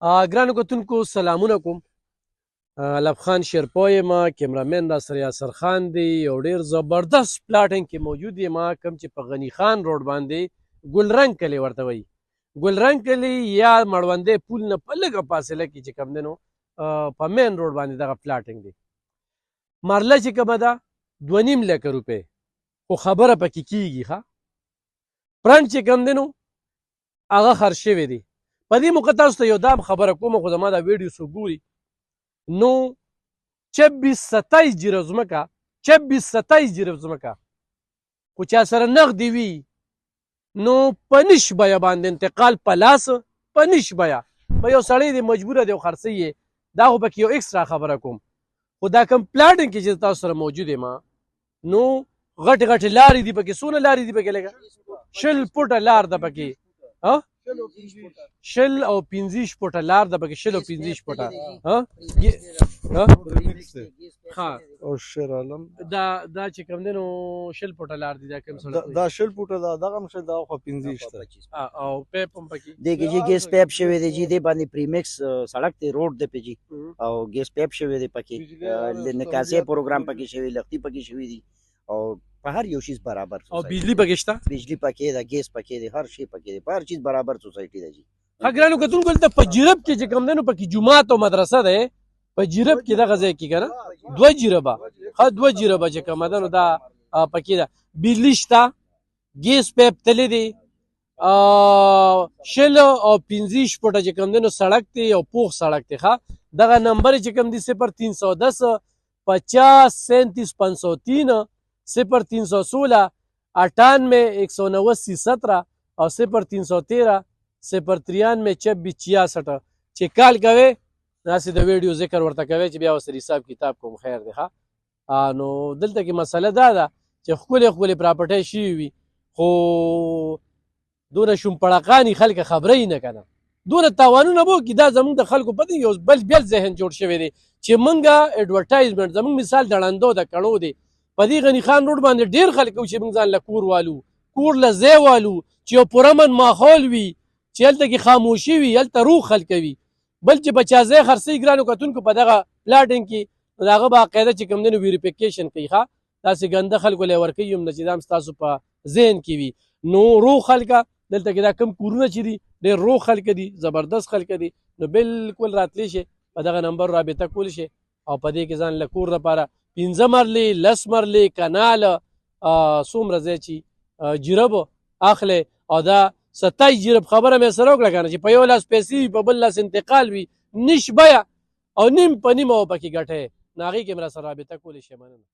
ګرانو کتونکو سلامونه کوم. علب خان شیرپا یم، کیمرامین را سره یاسر خان دی. یو ډیر زبردست پلاټینګ کې موجود یم کوم چې په غنی خان روډ باندې ګلرنګ کلی ورته وایي. ګلرنګ کلی یا مړوندې پول نه په لږه فاصله کې چې کوم دی نو په مین روډ باندې دغه پلاټینګ دی. مرله چې کومه ده 2.5 لکه روپۍ، خو خبره پکې کېږي ښه. فرنټ چې کوم دی نو هغه خرڅ شوی دی. په دې موقع تاسو ته یو دام خبره کوم، خو زما دا ویډیو څوک ګوري نو 26-27 جیره ځمکه 26-27 جیره ځمکه خو چا سره نغدې وي نو په نش بیه باندې انتقال په لاس په نش بیه به یو سړی دی مجبوره دی خرڅوي یې. دا خو پکې یو اکسترا خبره کوم. خو دا کوم پلاټینګ کې چې تاسو سره موجود یم نو غټې غټې لارې دي پکې. څونه لارې دي پکې؟ لکه 20 فوټه لار ده پکې، 20 او 25 فوټه لار ده پکې. 20 او 25 فوټه او شیر عالم دا چې کوم دی نو 20 فوټه لار دي. دا کوم سړی دا 20 فوټه دا دغه مشه دا خو 25 ته او پیپ هم پکې دیږي جی ګیس پیپ شوی دی جی دی باندې پریمیکس سړک ته روډ دی پی جی او ګیس پیپ شوی دی پکې نکاسه پروګرام پکې شوی لختي پکې شوی دی او په هر یو شیز برابر او بجلی پکې شته. بجلی پکې دا ګیس پکې دی هر شی پکې دی په هر چیز برابر سوسایټي دی جی. ګرانو کتونکو دلته په جرب کې چې کوم دی نو پکې جومات او مدرسه ده. په جرب کې دغه ځای کې که نه 2 جربه 2 جربه چې کومه ده نو دا پکې ده. بجلی شته، ګیس پیپ تللی دی، 20 او 25 فوټه چې کوم دی نو سړک دی او پوخ سړک دی. ښه دغه نمبر چې کوم دی 0310 50 37 503 0316 98 189 17 او 0313 093 26 66 چې کال کوي داسې د ویډیو ذکر ورته کوي چې بیا ورسره حساب کتاب کوم. خیر دی ښه. نو دلته کې مسله دا ده چې ښکلې ښکلې پراپرټۍ شوي وي خو دونه شومپړقاني خلک خبره یې نه که نه دونه تاوانونه به وکړي. دا زموږ د خلکو په یو بل ذهن جوړ شوی دی چې موږ اډورټایزمنټ زموږ مثال د ړندو د کڼو دی. په دې غني خان روډ باندې ډېر خلک و چې موږ ځان له کور والو کور له ځای والو چې یو پرامن ماحول وي چې هلته کې خاموشي وي هلته روح خلک وي. بل چې په چا ځای خرڅوي ګرانو کتونکو په دغه پلاټینګ کې د هغه باقاعده چې کوم دی نو ویریفیکیشن کوي. ښه داسې ګنده خلکو له یې ورکوي هم نه چې دا هم ستاسو په ذهن کې وي. نو روح خلکه دلته کې دا کم کورونه چې دي ډېر روح خلک دي، زبردست خلک دي. نو بالکل راتلی شي په دغه نمبر رابطه کولی شي او په دې کې ځان له کور لپاره 15 مرلې 10 مرلې کنال څومره ځای چې جرب اخلي او دا 27 جرب خبره مې سره وکړه که نه چې په یو لاس پیسې وي په بل لاس انتقال وي نش بیه او نیم په نیمه و پکې ګټی نو هغې کې مې را سره رابطه کولی شي. مننه.